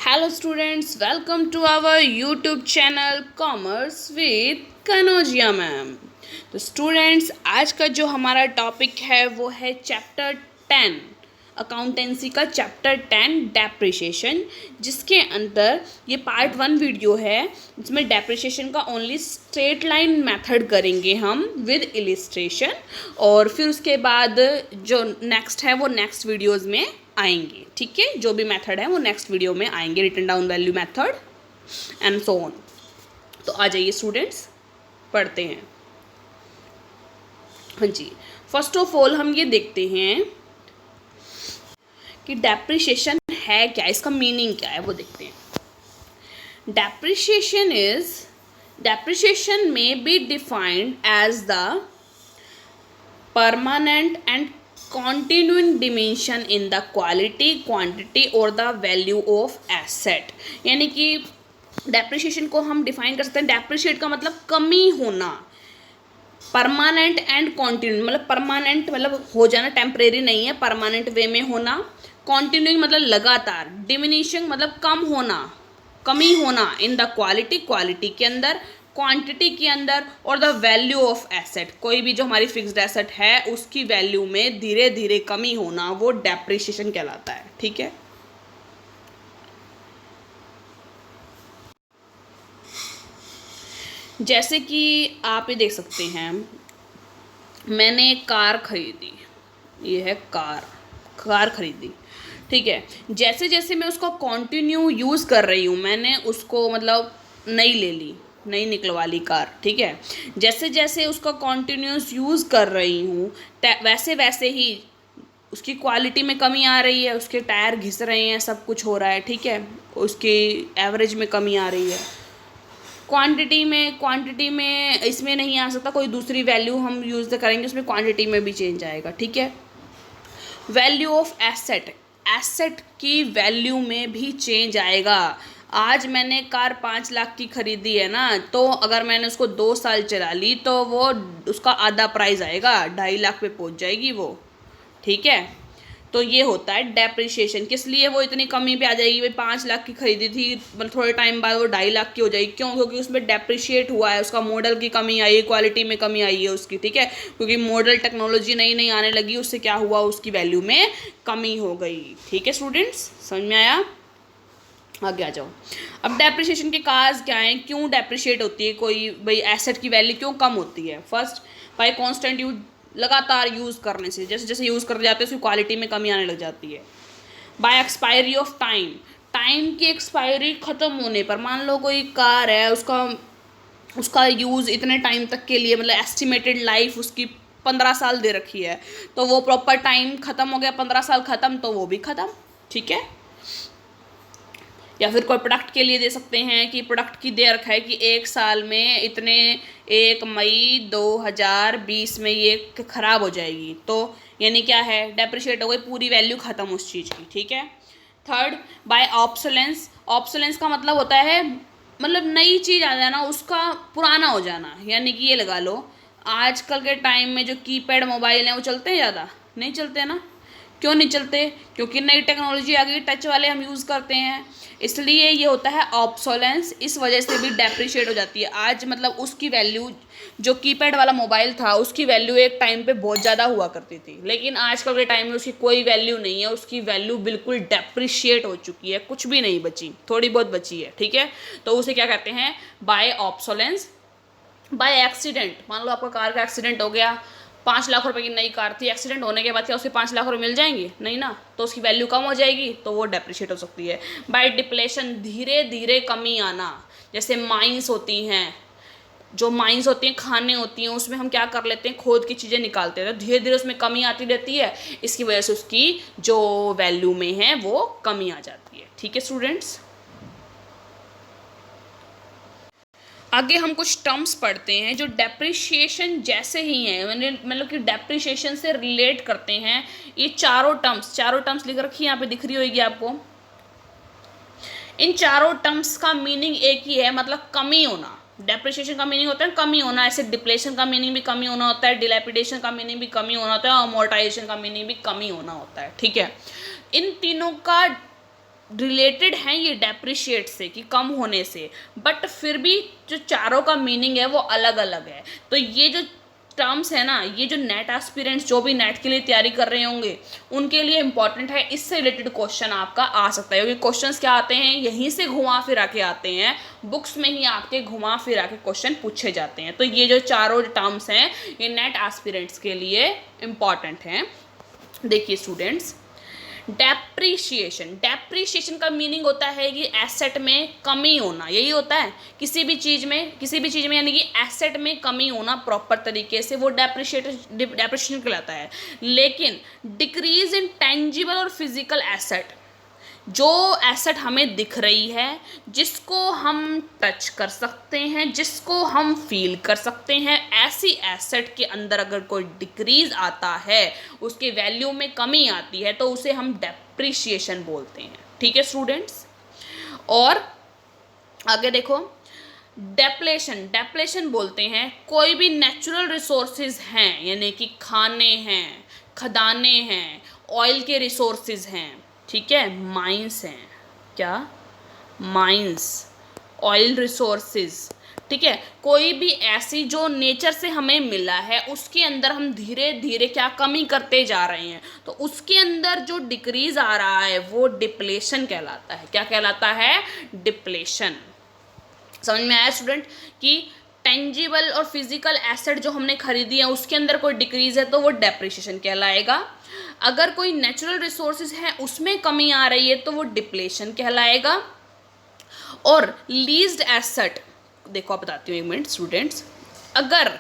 Hello students, welcome to our YouTube channel Commerce with Kanaujia ma'am. तो students, आज का जो हमारा टॉपिक है वो है चैप्टर 10 अकाउंटेंसी का चैप्टर 10 डेप्रिसिएशन, जिसके अंदर ये पार्ट 1 वीडियो है जिसमें डेप्रिसिएशन का ओनली स्ट्रेट लाइन मेथड करेंगे हम विद इलिस्ट्रेशन, और फिर उसके बाद जो नेक्स्ट है वो नेक्स्ट वीडियोज़ में आएंगे। ठीक है, जो भी मेथड है वो नेक्स्ट वीडियो में आएंगे, written down value method and so on. तो आ जाइए स्टूडेंट्स, पढ़ते हैं। हाँ जी, फर्स्ट ऑफ ऑल हम ये देखते हैं कि डेप्रिसिएशन है क्या, इसका मीनिंग क्या है वो देखते हैं। डेप्रिसिएशन में be defined as the permanent and continuing diminution in the quality, quantity और द वैल्यू ऑफ एसेट। यानी कि डेप्रिसिएशन को हम डिफाइन कर सकते हैं, डेप्रिशिएट का मतलब कमी होना, परमानेंट एंड कॉन्टिन्यू मतलब परमानेंट मतलब हो जाना, टेम्परेरी नहीं है, परमानेंट वे में होना, कॉन्टिन्यूइंग मतलब लगातार, डिमिनिशिंग मतलब कम होना, कमी होना, इन द क्वालिटी, क्वालिटी के अंदर, क्वांटिटी के अंदर, और द वैल्यू ऑफ एसेट, कोई भी जो हमारी फिक्स्ड एसेट है उसकी वैल्यू में धीरे धीरे कमी होना, वो डेप्रिसिएशन कहलाता है। ठीक है, जैसे कि आप ये देख सकते हैं, मैंने एक कार खरीदी, ये है कार खरीदी। ठीक है, जैसे जैसे मैं उसको कंटिन्यू यूज़ कर रही हूँ, मैंने उसको मतलब नई निकलवा ली कार। ठीक है, जैसे जैसे उसका कंटिन्यूस यूज़ कर रही हूँ वैसे वैसे ही उसकी क्वालिटी में कमी आ रही है, उसके टायर घिस रहे हैं, सब कुछ हो रहा है। ठीक है, उसकी एवरेज में कमी आ रही है। क्वांटिटी में इसमें नहीं आ सकता, कोई दूसरी वैल्यू हम यूज़ करेंगे, उसमें क्वांटिटी में भी चेंज आएगा। ठीक है, वैल्यू ऑफ एसेट की वैल्यू में भी चेंज आएगा। आज मैंने कार 5 लाख की खरीदी है ना, तो अगर मैंने उसको 2 साल चला ली तो वो उसका आधा प्राइस आएगा, 2.5 लाख पे पहुंच जाएगी वो। ठीक है, तो ये होता है डेप्रिसिएशन। किस लिए वो इतनी कमी पे आ जाएगी, भाई 5 लाख की खरीदी थी, मतलब थोड़े टाइम बाद वो 2.5 लाख की हो जाएगी। क्यों? क्योंकि उसमें डेप्रिशिएट हुआ है, उसका मॉडल की कमी आई है, क्वालिटी में कमी आई है उसकी। ठीक है, क्योंकि मॉडल टेक्नोलॉजी नई नई आने लगी, उससे क्या हुआ, उसकी वैल्यू में कमी हो गई। ठीक है स्टूडेंट्स, समझ में आया? आगे आ जाओ। अब डेप्रिसिएशन के काज क्या हैं, क्यों डेप्रिशिएट होती है कोई, भाई एसेट की वैल्यू क्यों कम होती है? फर्स्ट, बाय कांस्टेंट यूज, लगातार यूज़ करने से, जैसे जैसे यूज़ करते जाते हैं उसकी क्वालिटी में कमी आने लग जाती है। बाय एक्सपायरी ऑफ टाइम की एक्सपायरी ख़त्म होने पर, मान लो कोई कार है, उसका यूज़ इतने टाइम तक के लिए, मतलब एस्टिमेटेड लाइफ उसकी 15 साल दे रखी है, तो वो प्रॉपर टाइम ख़त्म हो गया, 15 साल ख़त्म, तो वो भी ख़त्म। ठीक है, या फिर कोई प्रोडक्ट के लिए दे सकते हैं कि प्रोडक्ट की दे रखा है कि 1 साल में इतने 1 मई 2020 में ये ख़राब हो जाएगी, तो यानी क्या है, डेप्रिशिएट हो गई, पूरी वैल्यू ख़त्म उस चीज़ की। ठीक है, थर्ड, बाय ऑब्सोलेंस का मतलब होता है, मतलब नई चीज़ आ जाना, उसका पुराना हो जाना। यानी कि ये लगा लो, आजकल के टाइम में जो कीपैड मोबाइल हैं वो चलते हैं, ज़्यादा नहीं चलते ना। क्यों नहीं चलते? क्योंकि नई टेक्नोलॉजी आ गई, टच वाले हम यूज़ करते हैं, इसलिए ये होता है ऑब्सोलेंस। इस वजह से भी डेप्रिशिएट हो जाती है। आज मतलब उसकी वैल्यू, जो कीपैड वाला मोबाइल था उसकी वैल्यू एक टाइम पे बहुत ज़्यादा हुआ करती थी, लेकिन आजकल के टाइम में उसकी कोई वैल्यू नहीं है, उसकी वैल्यू बिल्कुल डेप्रिशिएट हो चुकी है, कुछ भी नहीं बची, थोड़ी बहुत बची है। ठीक है, तो उसे क्या कहते हैं, बाय ऑब्सोलेंस। बाय एक्सीडेंट, मान लो आपका कार का एक्सीडेंट हो गया, 5 लाख रुपए की नई कार थी, एक्सीडेंट होने के बाद क्या उसके 5 लाख रुपए मिल जाएंगे? नहीं ना, तो उसकी वैल्यू कम हो जाएगी, तो वो डेप्रिशिएट हो सकती है। बाय डिप्लेशन, धीरे धीरे कमी आना, जैसे माइंस होती हैं, जो माइंस होती हैं, खाने होती हैं, उसमें हम क्या कर लेते हैं, खोद की चीज़ें निकालते हैं, तो धीरे धीरे उसमें कमी आती रहती है, इसकी वजह से उसकी जो वैल्यू में है वो कमी आ जाती है। ठीक है स्टूडेंट्स, आगे हम कुछ टर्म्स पढ़ते हैं जो डेप्रिशिएशन जैसे ही हैं, मतलब कि डेप्रिशिएशन से रिलेट करते हैं। ये चारों टर्म्स लिख रखी है, यहाँ पे दिख रही होगी आपको। इन चारों टर्म्स का मीनिंग एक ही है, मतलब कमी होना। डेप्रिशिएशन का मीनिंग होता है कमी होना, ऐसे डिप्लेशन का मीनिंग भी कमी होना होता है, डिलैपिडेशन का मीनिंग भी कमी होना होता है, और अमोर्टाइजेशन का मीनिंग भी कमी होना होता है। ठीक है, इन तीनों का रिलेटेड हैं ये डेप्रिशिएट से कि कम होने से, बट फिर भी जो चारों का मीनिंग है वो अलग अलग है। तो ये जो टर्म्स है ना, ये जो नेट एस्पिरेंट्स जो भी नेट के लिए तैयारी कर रहे होंगे उनके लिए इंपॉर्टेंट है। इससे रिलेटेड क्वेश्चन आपका आ सकता है, क्योंकि क्वेश्चंस क्या आते हैं, यहीं से घुमा फिरा के आते हैं, बुक्स में ही आपके घुमा फिरा के क्वेश्चन पूछे जाते हैं। तो ये जो चारों टर्म्स हैं ये नेट एस्पिरेंट्स के लिए इंपॉर्टेंट हैं। देखिए स्टूडेंट्स, डेप्रीशिएशन का मीनिंग होता है कि एसेट में कमी होना, यही होता है किसी भी चीज़ में यानी कि एसेट में कमी होना प्रॉपर तरीके से, वो डेप्रीशिएशन कहलाता है। लेकिन डिक्रीज इन टेंजिबल और फिजिकल एसेट, जो एसेट हमें दिख रही है, जिसको हम टच कर सकते हैं, जिसको हम फील कर सकते हैं, ऐसी एसेट के अंदर अगर कोई डिक्रीज आता है, उसके वैल्यू में कमी आती है, तो उसे हम डेप्रिशिएशन बोलते हैं। ठीक है स्टूडेंट्स, और आगे देखो, डेप्लेशन बोलते हैं कोई भी नेचुरल रिसोर्सेज हैं, यानी कि खाने हैं, खदाने हैं, ऑयल के रिसोर्सेज हैं, ठीक है, माइंस हैं, क्या, माइंस, ऑयल रिसोर्सेज, ठीक है, कोई भी ऐसी जो नेचर से हमें मिला है उसके अंदर हम धीरे धीरे क्या कमी करते जा रहे हैं, तो उसके अंदर जो डिक्रीज आ रहा है वो डिप्लेशन कहलाता है। क्या कहलाता है? डिप्लेशन। समझ में आया स्टूडेंट कि टेंजिबल और फिजिकल एसेट जो हमने खरीदी है उसके अंदर कोई डिक्रीज है तो वो डेप्रिशिएशन कहलाएगा। अगर कोई नेचुरल रिसोर्सेज है उसमें कमी आ रही है तो वो डिप्लेशन कहलाएगा। और लीज्ड एसेट, देखो आप बताती हूँ एक मिनट स्टूडेंट्स, अगर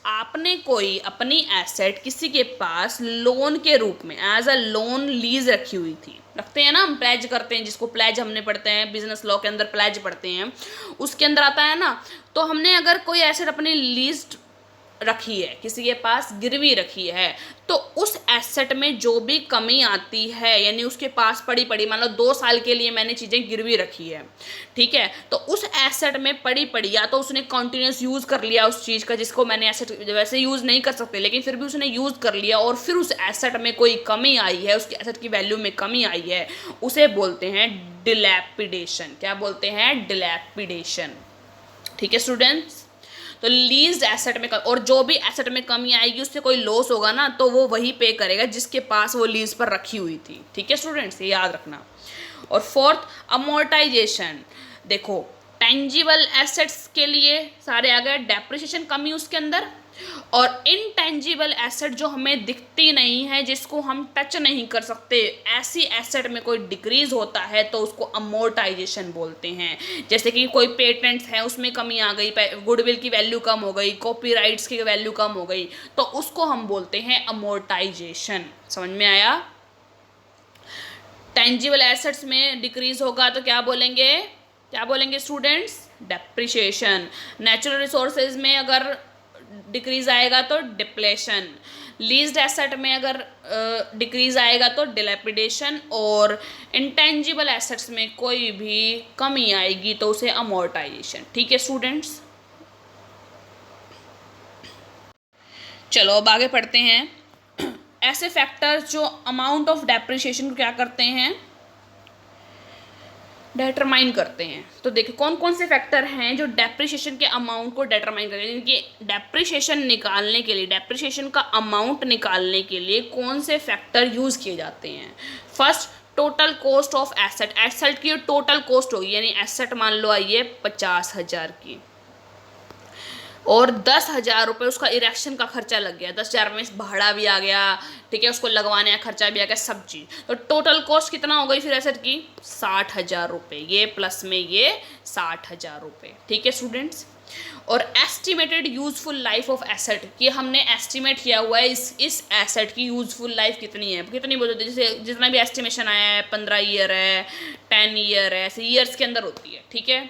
आपने कोई अपनी एसेट किसी के पास लोन के रूप में एज अ लोन लीज रखी हुई थी, रखते हैं ना हम, प्लेज करते हैं, जिसको प्लेज हमने पढ़ते हैं बिजनेस लॉ के अंदर, प्लेज पढ़ते हैं, उसके अंदर आता है ना, तो हमने अगर कोई एसेट अपनी लीज रखी है, किसी के पास गिरवी रखी है, तो उस एसेट में जो भी कमी आती है, यानी उसके पास पड़ी मान लो 2 साल के लिए मैंने चीज़ें गिरवी रखी है, ठीक है, तो उस एसेट में पड़ी या तो उसने कंटिन्यूस यूज़ कर लिया उस चीज़ का, जिसको मैंने एसेट वैसे यूज़ नहीं कर सकते लेकिन फिर भी उसने यूज़ कर लिया, और फिर उस एसेट में कोई कमी आई है, उसकी एसेट की वैल्यू में कमी आई है, उसे बोलते हैं डिलैपिडेशन। क्या बोलते हैं? डिलैपिडेशन। ठीक है स्टूडेंट्स, तो लीज्ड एसेट में और जो भी एसेट में कमी आएगी उससे कोई लॉस होगा ना, तो वो वही पे करेगा जिसके पास वो लीज पर रखी हुई थी। ठीक है स्टूडेंट्स, ये याद रखना। और फोर्थ, अमोर्टाइजेशन। देखो टेंजिबल एसेट्स के लिए सारे आ गए, डेप्रिसिएशन कमी उसके अंदर, और इनटेंजिबल एसेट जो हमें दिखती नहीं है, जिसको हम टच नहीं कर सकते, ऐसी एसेट में कोई डिक्रीज होता है तो उसको अमोर्टाइजेशन बोलते हैं। जैसे कि कोई पेटेंट्स है उसमें कमी आ गई, गुडविल की वैल्यू कम हो गई, कॉपीराइट्स की वैल्यू कम हो गई, तो उसको हम बोलते हैं अमोर्टाइजेशन। समझ में आया? टेंजिबल एसेट्स में डिक्रीज होगा तो क्या बोलेंगे स्टूडेंट्स? डेप्रिसिएशन। नेचुरल रिसोर्सेज में अगर डिक्रीज आएगा तो डिप्लेशन। लीज्ड एसेट में अगर डिक्रीज आएगा तो डिलैपिडेशन, और इंटेंजिबल एसेट्स में कोई भी कमी आएगी तो उसे अमोर्टाइजेशन। ठीक है स्टूडेंट्स, चलो अब आगे पढ़ते हैं। ऐसे फैक्टर्स जो अमाउंट ऑफ डेप्रिसिएशन को क्या करते हैं? डिटरमाइन करते हैं। तो देखिए कौन कौन से फैक्टर हैं जो डेप्रिसिएशन के अमाउंट को डिटरमाइन करेंगे, क्योंकि डेप्रिसिएशन निकालने के लिए, डेप्रिसिएशन का अमाउंट निकालने के लिए कौन से फैक्टर यूज़ किए जाते हैं? First, total cost of asset. Asset की टोटल कॉस्ट होगी, यानी एसेट मान लो आई है 50,000 की, और 10,000 रुपये उसका इरेक्शन का खर्चा लग गया, 10,000 में भाड़ा भी आ गया, ठीक है, उसको लगवाने का खर्चा भी आ गया, सब चीज़, तो टोटल कॉस्ट कितना हो गई फिर एसेट की? 60,000 रुपये, ये प्लस में ये 60,000 रुपये। ठीक है स्टूडेंट्स, और estimated useful life of asset, कि हमने एस्टिमेट किया हुआ है इस एसेट की यूजफुल लाइफ कितनी है, कितनी बोलते, जैसे जितना भी एस्टिमेशन आया है 15 ईयर है, 10 ईयर है, ऐसे ईयर्स के अंदर होती है। ठीक है।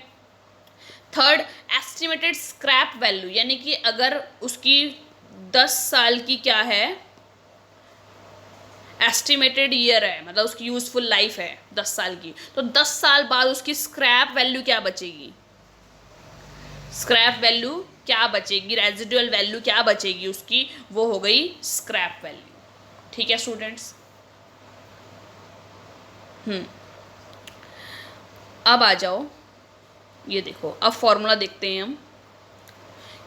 थर्ड, एस्टिमेटेड स्क्रैप वैल्यू, यानी कि अगर उसकी 10 साल की क्या है, एस्टिमेटेड ईयर है, मतलब उसकी यूजफुल लाइफ है 10 साल की, तो 10 साल बाद उसकी स्क्रैप वैल्यू क्या बचेगी? स्क्रैप वैल्यू क्या बचेगी, रेजिडुअल वैल्यू क्या बचेगी उसकी, वो हो गई स्क्रैप वैल्यू। ठीक है स्टूडेंट्स। अब आ जाओ, ये देखो, अब फॉर्मूला देखते हैं हम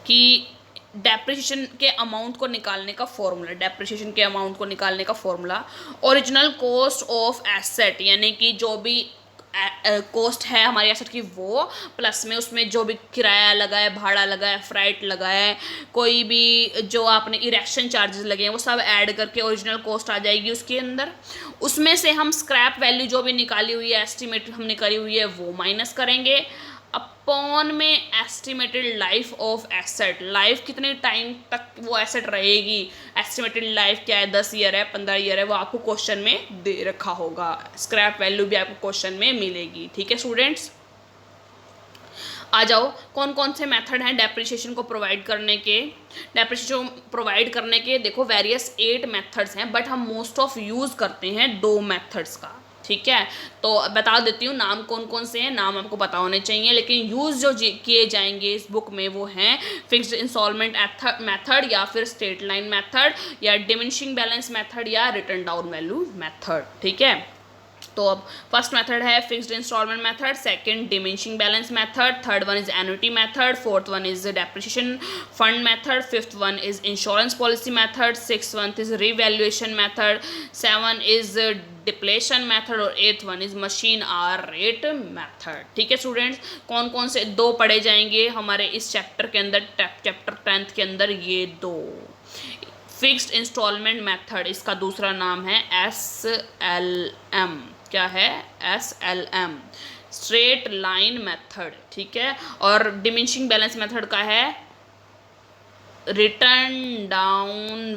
कि डेप्रिसिएशन के अमाउंट को निकालने का फॉर्मूला, डेप्रिसिएशन के अमाउंट को निकालने का formula, original cost of asset, यानी कि जो भी कॉस्ट है हमारी एसेट की वो, प्लस में उसमें जो भी किराया लगा है, भाड़ा लगा है, फ्राइट लगा है, कोई भी जो आपने इरेक्शन चार्जेस लगे हैं वो सब ऐड करके ओरिजिनल कॉस्ट आ जाएगी उसके अंदर। उसमें से हम स्क्रैप वैल्यू जो भी निकाली हुई है, एस्टिमेट हमने करी हुई है, वो माइनस करेंगे अपॉन में estimated life of asset, life कितने टाइम तक वो एसेट रहेगी, एस्टिमेटेड लाइफ क्या है, 10 ईयर है, 15 ईयर है, वो आपको क्वेश्चन में दे रखा होगा। स्क्रैप वैल्यू भी आपको क्वेश्चन में मिलेगी। ठीक है स्टूडेंट्स, आ जाओ, कौन कौन से मेथड हैं डेप्रिसिएशन को प्रोवाइड करने के। डेप्रिसिएशन प्रोवाइड करने के देखो वेरियस 8 मेथड्स हैं, बट हम मोस्ट ऑफ यूज़ करते हैं 2 मेथड्स का। ठीक है, तो बता देती हूँ नाम कौन कौन से हैं, नाम आपको पता होने चाहिए, लेकिन यूज़ जो किए जाएंगे इस बुक में वो हैं फिक्स्ड इंस्टॉलमेंट मेथड, या फिर स्ट्रेट लाइन मेथड, या डिमिनिशिंग बैलेंस मेथड, या रिटर्न डाउन वैल्यू मेथड। ठीक है, तो अब फर्स्ट मेथड है fixed instalment method, second diminishing balance method, third one is annuity method, fourth one is depreciation fund method, fifth one is insurance policy method, six one is revaluation method, seven is depletion method, और eighth one is machine hour rate method. ठीक है students, कौन कौन से 2 पढ़े जाएंगे हमारे इस चैप्टर के अंदर, चैप्टर 10th के अंदर, ये 2। फिक्स्ड इंस्टॉलमेंट मेथड, इसका दूसरा नाम है SLM, क्या है, SLM, स्ट्रेट लाइन मेथड। ठीक है, और डिमिनिशिंग बैलेंस मेथड का है रिटर्न डाउन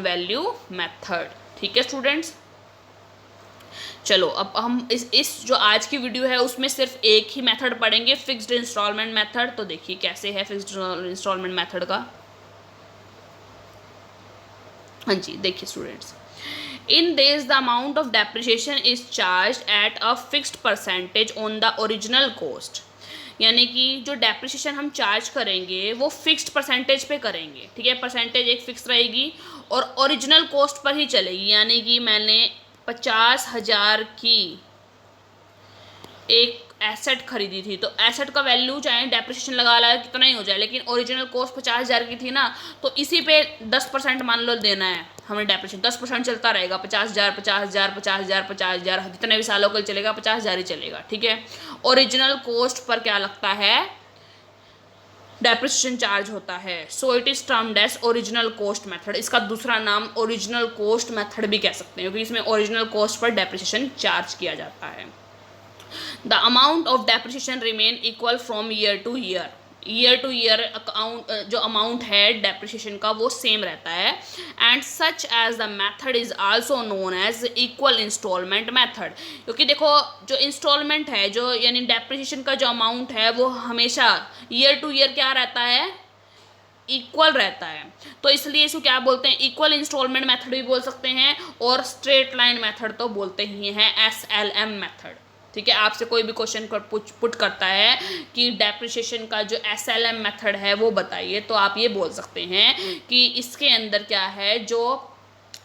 वैल्यू मेथड। ठीक है स्टूडेंट्स, चलो अब हम इस जो आज की वीडियो है उसमें सिर्फ एक ही मेथड पढ़ेंगे, फिक्स्ड इंस्टॉलमेंट मेथड। तो देखिए कैसे है फिक्स्ड इंस्टॉलमेंट मेथड का। हाँ जी, देखिए students, in this the amount of depreciation is charge at a fixed percentage on the original cost, यानी कि जो डेप्रिसिएशन हम चार्ज करेंगे वो फिक्स्ड परसेंटेज पे करेंगे। ठीक है, परसेंटेज एक फिक्स रहेगी और ओरिजिनल कॉस्ट पर ही चलेगी, यानी कि मैंने 50,000 की एक एसेट खरीदी थी, तो एसेट का वैल्यू चाहे डेप्रिसिएशन लगा ला कितना ही हो जाए, लेकिन ओरिजिनल कॉस्ट 50,000 की थी ना, तो इसी पे 10% मान लो देना है हमें डेप्रिसिएशन, 10% चलता रहेगा, 50,000 50,000 50,000 50,000, जितने भी सालों का चलेगा 50,000 ही चलेगा। ठीक है, ओरिजिनल कॉस्ट पर क्या लगता है, डेप्रिसिएशन चार्ज होता है। So it is termed as original cost method, इसका दूसरा नाम ओरिजिनल कॉस्ट मेथड भी कह सकते हैं, क्योंकि इसमें original cost per depreciation charge किया जाता है। The amount of depreciation remain equal from year to year, year to year account जो अमाउंट है डेप्रिसिएशन का वो सेम रहता है। And such as the method is also known as equal instalment method, क्योंकि देखो जो इंस्टॉलमेंट है, जो यानी डेप्रिसिएशन का जो अमाउंट है वो हमेशा ईयर टू ईयर क्या रहता है, इक्वल रहता है, तो इसलिए इसको क्या बोलते हैं, इक्वल इंस्टॉलमेंट मेथड भी बोल सकते हैं, और स्ट्रेट लाइन मेथड तो बोलते ही हैं SLM मेथड। ठीक है, आपसे कोई भी क्वेश्चन पुट करता है कि डेप्रिसिएशन का जो SLM मेथड है वो बताइए, तो आप ये बोल सकते हैं कि इसके अंदर क्या है, जो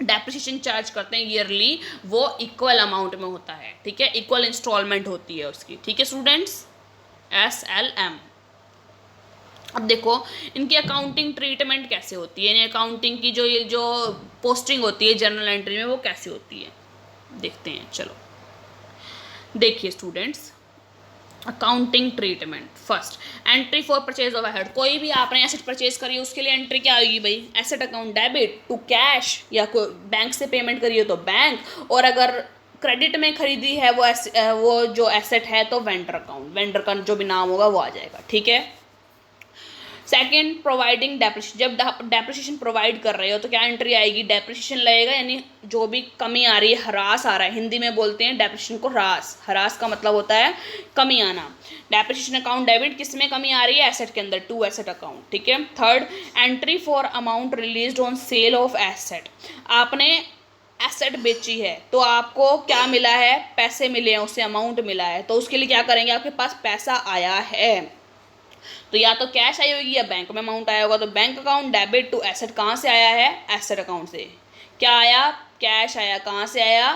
डेप्रिसिएशन चार्ज करते हैं ईयरली वो इक्वल अमाउंट में होता है। ठीक है, इक्वल इंस्टॉलमेंट होती है उसकी। ठीक है स्टूडेंट्स, SLM। अब देखो इनकी अकाउंटिंग ट्रीटमेंट कैसे होती है, यानी अकाउंटिंग की जो पोस्टिंग होती है जर्नल एंट्री में वो कैसे होती है, देखते हैं। चलो देखिए students, accounting treatment, first entry for purchase of asset, कोई भी आपने एसेट परचेज करी है उसके लिए एंट्री क्या आएगी भाई, asset account debit to cash, या कोई बैंक से पेमेंट करी हो तो बैंक, और अगर क्रेडिट में खरीदी है वो जो एसेट है तो वेंडर अकाउंट, वेंडर का जो भी नाम होगा वो आ जाएगा। ठीक है, सेकेंड प्रोवाइडिंग डेप्रिसिएशन, जब डेप्रिसिएशन प्रोवाइड कर रहे हो तो क्या एंट्री आएगी, डेप्रिसिएशन लगेगा, यानी जो भी कमी आ रही है, ह्रास आ रहा है, हिंदी में बोलते हैं डेप्रिसिएशन को ह्रास, ह्रास का मतलब होता है कमी आना। डेप्रिसिएशन अकाउंट डेबिट, किस में कमी आ रही है, एसेट के अंदर, टू एसेट अकाउंट। ठीक है, third entry for amount released on sale of asset, आपने एसेट बेची है तो आपको क्या मिला है, पैसे मिले हैं, उससे अमाउंट मिला है, तो उसके लिए क्या करेंगे, आपके पास पैसा आया है तो या तो कैश आई होगी या बैंक में अमाउंट आया होगा, तो bank account debit to asset, कहाँ से आया है, एसेट अकाउंट से, क्या आया, कैश आया, कहाँ से आया,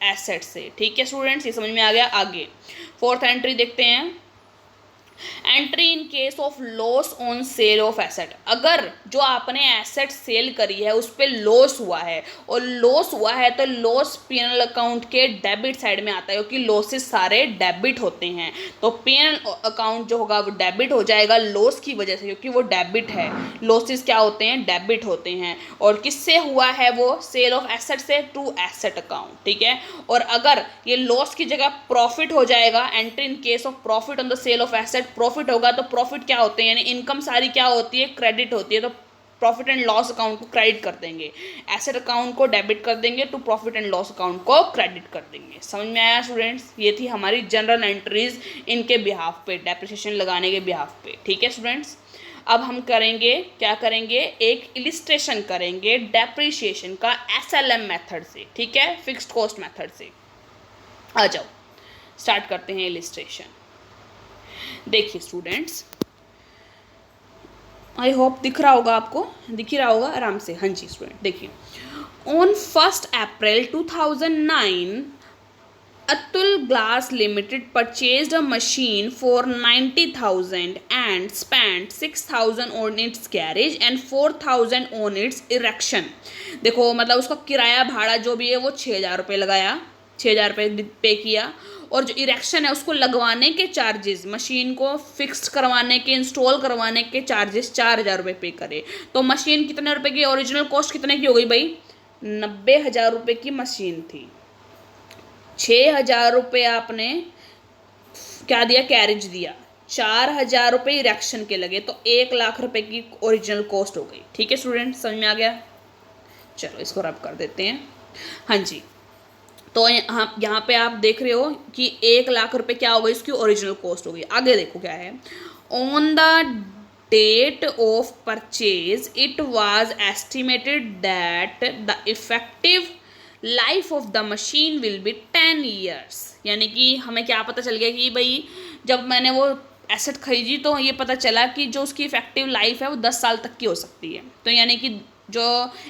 एसेट से। ठीक है स्टूडेंट्स, ये समझ में आ गया। आगे फोर्थ एंट्री देखते हैं। Entry in case of loss on sale of asset. अगर जो आपने एसेट सेल करी है उस पर लॉस हुआ है, और लॉस हुआ है तो लॉस पीएनएल अकाउंट के डेबिट साइड में आता है, क्योंकि लॉसेस सारे डेबिट होते हैं। तो पीएनएल अकाउंट जो होगा वो डेबिट हो जाएगा लॉस की वजह से, क्योंकि वो डेबिट है। लॉसेस क्या होते हैं? डेबिट होते हैं। और किससे हुआ है वो? सेल ऑफ एसेट से, टू एसेट अकाउंट। ठीक है। और अगर ये लॉस की जगह प्रॉफिट हो जाएगा, entry in case of profit on the sale of asset, profit होगा तो प्रॉफिट क्या होते हैं, यानी इनकम सारी क्या होती है? क्रेडिट होती है। तो प्रॉफिट एंड लॉस अकाउंट को क्रेडिट कर देंगे, एसेट अकाउंट को डेबिट कर देंगे, तो प्रॉफिट एंड लॉस अकाउंट को क्रेडिट कर देंगे। समझ में आया स्टूडेंट्स? ये थी हमारी जनरल एंट्रीज इनके बिहाफ पे, डेप्रिसिएशन लगाने के बिहाफ पे। ठीक है स्टूडेंट्स, अब हम करेंगे क्या करेंगे? एक इलिस्ट्रेशन करेंगे डेप्रिसिएशन का एसएलएम मेथड से। ठीक है, फिक्स्ड कॉस्ट मेथड से। आ जाओ स्टार्ट करते हैं इलिस्ट्रेशन। देखिए स्टूडेंट्स, आई होप दिख रहा होगा आपको, दिख ही रहा होगा आराम से। हाँ जी स्टूडेंट, देखिए on 1 April 2009 Atul glass limited purchased a machine for 90,000 and spent 6,000 on it's garage and 4,000 on it's erection. देखो मतलब उसका किराया भाड़ा जो भी है वो 6,000 रुपये लगाया, 6,000 रुपये पे किया, और जो इरेक्शन है उसको लगवाने के चार्जेस, मशीन को फिक्स्ड करवाने के, इंस्टॉल करवाने के चार्जेस 4,000 रुपये पे करे। तो मशीन कितने रुपए की? ओरिजिनल कॉस्ट कितने की हो गई भाई? 90,000 रुपये की मशीन थी। 6,000 रुपये आपने क्या दिया? कैरेज दिया। 4,000 रुपये इरेक्शन के लगे, तो 1,00,000 रुपये की ओरिजिनल कॉस्ट हो गई। ठीक है स्टूडेंट, समझ में आ गया? चलो इसको रब कर देते हैं। हाँ जी, तो यहाँ पे आप देख रहे हो कि 1,00,000 रुपये क्या हो गई? इसकी ओरिजिनल कॉस्ट हो गई। आगे देखो क्या है। On the date of purchase it was estimated that the effective life of the machine will be 10 years. यानी कि हमें क्या पता चल गया कि भाई जब मैंने वो एसेट खरीदी तो ये पता चला कि जो उसकी इफेक्टिव लाइफ है वो 10 साल तक की हो सकती है। तो यानी कि जो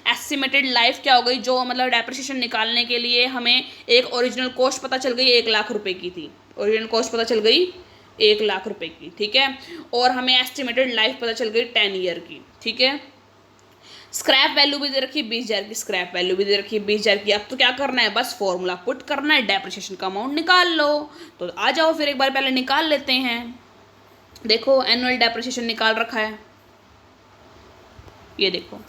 एस्टिमेटेड लाइफ क्या हो गई, जो मतलब डेप्रिसिएशन निकालने के लिए हमें एक ओरिजिनल कॉस्ट पता चल गई 1,00,000 रुपये की थी। ओरिजिनल कॉस्ट पता चल गई 1,00,000 रुपये की। ठीक है, और हमें एस्टिमेटेड लाइफ पता चल गई 10 ईयर की। ठीक है, स्क्रैप वैल्यू भी दे रखी है 20,000 की, स्क्रैप वैल्यू भी दे रखी है 20,000 की। अब तो क्या करना है? बस फॉर्मूला पुट करना है, डेप्रिसिएशन का अमाउंट निकाल लो। तो आ जाओ फिर एक बार पहले निकाल लेते हैं। देखो एनुअल डेप्रिसिएशन निकाल रखा है, ये देखो,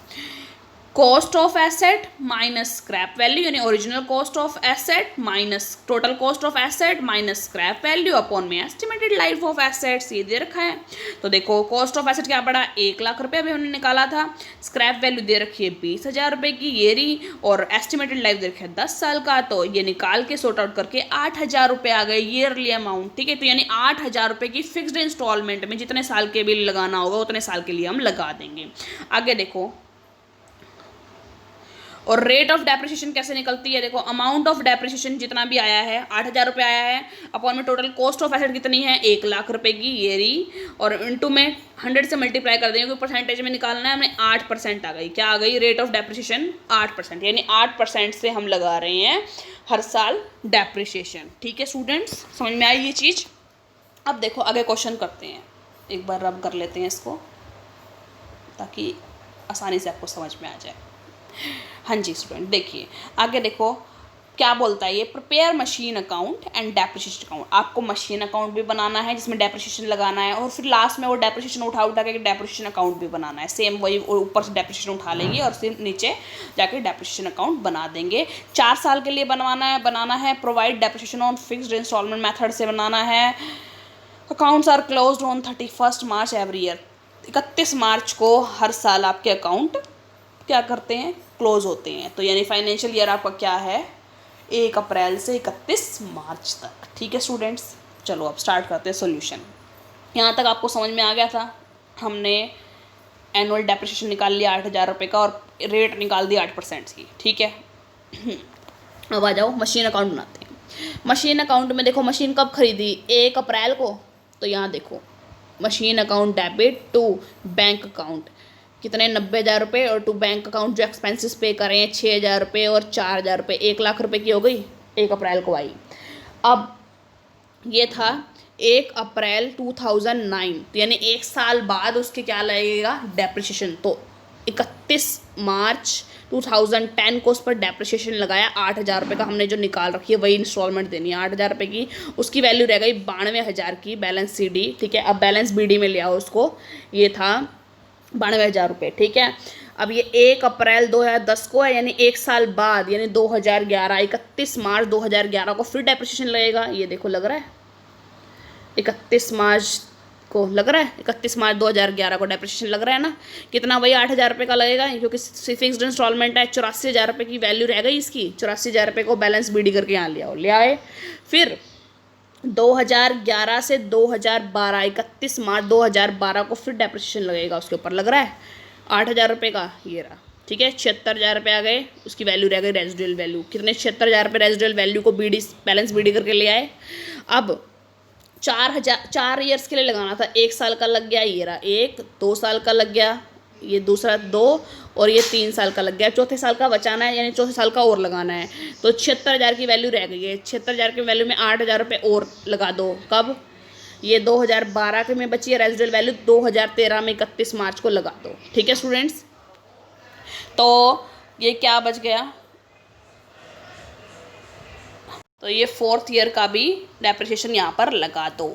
cost of asset minus scrap value, यानी original cost of asset minus total cost of asset minus scrap value upon में एस्टिमेटेड लाइफ ऑफ एसेट्स, ये दे रखा है। तो देखो कॉस्ट ऑफ एसेट क्या पड़ा? 1,00,000 रुपये अभी हमने निकाला था। स्क्रैप वैल्यू दे रखी है 20,000 रुपये की, ये रही, और एस्टिमेटेड लाइफ दे रखी है 10 साल का। तो ये निकाल के सॉर्ट आउट करके 8,000 रुपये आ गए ईयरली अमाउंट। ठीक है, तो यानी 8,000 रुपये की फिक्स्ड इंस्टॉलमेंट में जितने साल के बिल लगाना होगा उतने साल के लिए हम लगा देंगे। आगे देखो, और रेट ऑफ डेप्रिसिएशन कैसे निकलती है? देखो अमाउंट ऑफ डेप्रिसिएशन जितना भी आया है 8,000 रुपये आया है, अपॉन में टोटल कॉस्ट ऑफ एसेट कितनी है? 1,00,000 रुपये की, ये रही, और इनटू में 100 से मल्टीप्लाई कर देंगे, क्योंकि परसेंटेज में निकालना है हमें। 8% आ गई। क्या आ गई? रेट ऑफ डेप्रिसिएशन 8%, यानी 8% से हम लगा रहे हैं हर साल डेप्रिसिएशन। ठीक है स्टूडेंट्स, समझ में आई ये चीज़? अब देखो आगे क्वेश्चन करते हैं, एक बार रब कर लेते हैं इसको ताकि आसानी से आपको समझ में आ जाए। हाँ जी स्टूडेंट, देखिए आगे देखो क्या बोलता है ये, prepare machine account and depreciation account. आपको मशीन अकाउंट भी बनाना है जिसमें डेप्रिसिएशन लगाना है, और फिर लास्ट में वो डेप्रिसिएशन उठा के डेप्रिसिएशन अकाउंट भी बनाना है। सेम वही ऊपर से डेप्रिसिएशन उठा लेंगे और फिर नीचे जाके डेप्रिसिएशन अकाउंट बना देंगे। 4 साल के लिए बनाना है। Provide depreciation on fixed instalment method से बनाना है। Accounts are closed on 31 March every year. 31 मार्च को हर साल आपके अकाउंट क्या करते हैं? क्लोज होते हैं। तो यानी फाइनेंशियल ईयर आपका क्या है? 1 अप्रैल से 31 मार्च तक। ठीक है स्टूडेंट्स, चलो अब स्टार्ट करते हैं सॉल्यूशन। यहाँ तक आपको समझ में आ गया था। हमने एनुअल डेप्रिसिएशन निकाल लिया 8,000 रुपये का, और रेट निकाल दी 8% की। ठीक है, अब आ जाओ मशीन अकाउंट बनाते हैं। मशीन अकाउंट में देखो मशीन कब खरीदी? 1 अप्रैल को। तो यहाँ देखो machine account debit to bank account कितने? 90,000 रुपये, और टू बैंक अकाउंट जो एक्सपेंसेस पे करें 6,000 रुपये और 4,000 रुपये, 1,00,000 रुपये की हो गई। 1 अप्रैल को आई। अब ये था 1 अप्रैल 2009, तो यानी 1 साल बाद उसके क्या लगेगा, डेप्रिसिएशन। तो 31 मार्च 2010 को उस पर डेप्रिसिएशन लगाया 8,000 रुपये का, हमने जो निकाल रखी है वही इंस्टॉलमेंट देनी है 8,000 रुपये की। उसकी वैल्यू रह गई 92,000 की, बैलेंस CD, ठीक है। अब बैलेंस BD में ले आओ उसको, ये था 92,000 रुपये, ठीक है। अब ये 1 अप्रैल 2010 को है, यानी 1 साल बाद, यानी 2011, 31 मार्च 2011 को फिर डेप्रिसिएशन लगेगा। ये देखो लग रहा है 31 मार्च को लग रहा है, 31 मार्च 2011 को डेप्रिसिएशन लग रहा है ना। कितना, वही 8,000 रुपये का लगेगा, क्योंकि फिक्स्ड इंस्टॉलमेंट है। 84,000 रुपये की वैल्यू रह गई इसकी। 84,000 रुपये को बैलेंस BD करके यहाँ ले आओ, ले आए। फिर 2011 से 2012, 31 मार्च 2012 को फिर डेप्रिसिएशन लगेगा उसके ऊपर, लग रहा है 8,000 रुपये का, ये रहा, ठीक है। 76,000 रुपये आ गए, उसकी वैल्यू रह गई रेजिडुअल वैल्यू। कितने, 76,000 रुपये रेजिडुअल वैल्यू को बैलेंस BD करके ले आए। अब 4 ईयर्स के लिए लगाना था, 1 साल का लग गया, ये रहा 1, 2 साल का लग गया, ये दूसरा 2, और ये 3 साल का लग गया। चौथे साल का बचाना है, यानी चौथे साल का और लगाना है। तो 76,000 की वैल्यू रह गई है। 76,000 की वैल्यू में 8,000 रुपये और लगा दो। कब, ये 2012 के में बची है रेजिडुअल वैल्यू, 2013 में 31 मार्च को लगा दो, ठीक है स्टूडेंट्स। तो ये क्या बच गया, तो ये 4th ईयर का भी डेप्रिसिएशन यहाँ पर लगा दो।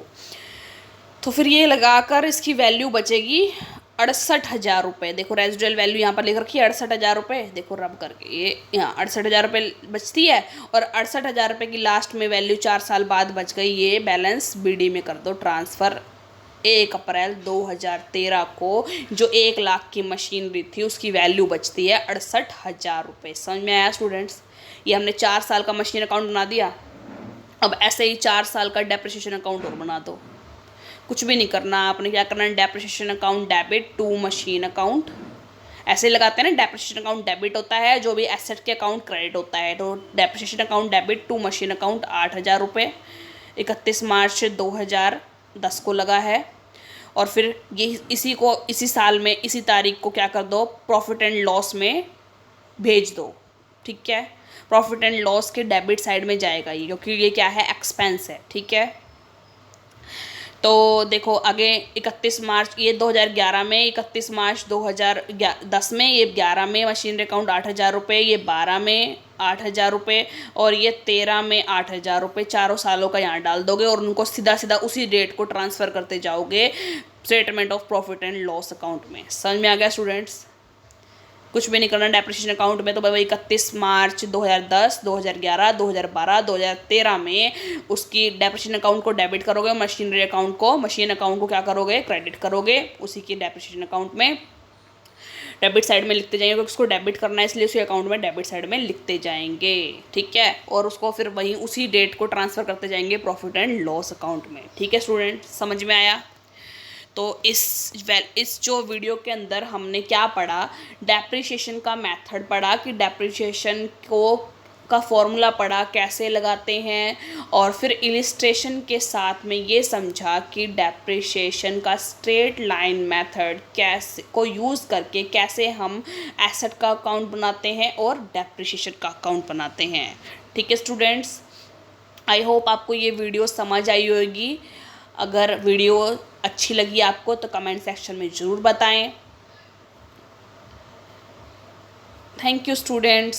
तो फिर ये लगाकर इसकी वैल्यू बचेगी 68,000 रुपये। देखो रेजिडुअल वैल्यू यहाँ पर लिख रखी है 68,000 रुपये, देखो रब करके ये यहाँ 68,000 रुपये बचती है, और 68,000 रुपये की लास्ट में वैल्यू 4 साल बाद बच गई। ये बैलेंस BD में कर दो ट्रांसफ़र। 1 अप्रैल 2013 को जो 1 लाख की मशीनरी थी उसकी वैल्यू बचती है 68,000 रुपये। समझ में आया स्टूडेंट्स। ये हमने 4 साल का मशीन अकाउंट बना दिया। अब ऐसे ही 4 साल का डेप्रिसिएशन अकाउंट और बना दो। कुछ भी नहीं करना आपने, क्या करना है, depreciation account debit to machine account, ऐसे लगाते हैं ना। डेप्रिसिएशन अकाउंट डेबिट होता है, जो भी एसेट के अकाउंट क्रेडिट होता है। तो depreciation account debit to machine account 8,000 रुपये 31 मार्च 2010 को लगा है। और फिर ये इसी साल में इसी तारीख को क्या कर दो, प्रॉफिट एंड लॉस में भेज दो, ठीक है। प्रॉफिट एंड लॉस के डेबिट साइड में जाएगा ये, क्योंकि ये क्या है, एक्सपेंस है, ठीक है। तो देखो आगे 31 मार्च, ये 2011 में, 31 मार्च 2010 में, ये 11 में मशीनरी अकाउंट 8,000 रुपये, ये 12 में 8,000 रुपये, और ये 13 में 8,000 रुपये। 4 सालों का यहाँ डाल दोगे और उनको सीधा सीधा उसी डेट को ट्रांसफ़र करते जाओगे statement of profit and loss account में। समझ में आ गया स्टूडेंट्स। कुछ भी नहीं करना डेप्रिसिएशन अकाउंट में। तो भाई 31 मार्च 2010, 2011, 2012, 2013 में उसकी डेप्रिसिएशन अकाउंट को डेबिट करोगे, मशीनरी अकाउंट को, मशीन अकाउंट को क्या करोगे, क्रेडिट करोगे उसी की डेप्रिसिएशन अकाउंट में। डेबिट साइड में लिखते जाएंगे, क्योंकि उसको डेबिट करना है इसलिए उसी अकाउंट में डेबिट साइड में लिखते जाएंगे, ठीक है। और उसको फिर वहीं उसी डेट को ट्रांसफ़र करते जाएंगे प्रॉफिट एंड लॉस अकाउंट में, ठीक है स्टूडेंट। समझ में आया। तो इस जो वीडियो के अंदर हमने क्या पढ़ा, डेप्रिसिएशन का मेथड पढ़ा, कि डेप्रिसिएशन का फॉर्मूला पढ़ा कैसे लगाते हैं, और फिर इलिस्ट्रेशन के साथ में ये समझा कि डेप्रिसिएशन का स्ट्रेट लाइन मेथड कैसे को यूज़ करके कैसे हम एसेट का अकाउंट बनाते हैं और डेप्रिसिएशन का अकाउंट बनाते हैं, ठीक है स्टूडेंट्स। आई होप आपको ये वीडियो समझ आई होगी। अगर वीडियो अच्छी लगी आपको तो कमेंट सेक्शन में ज़रूर बताएं। Thank you students.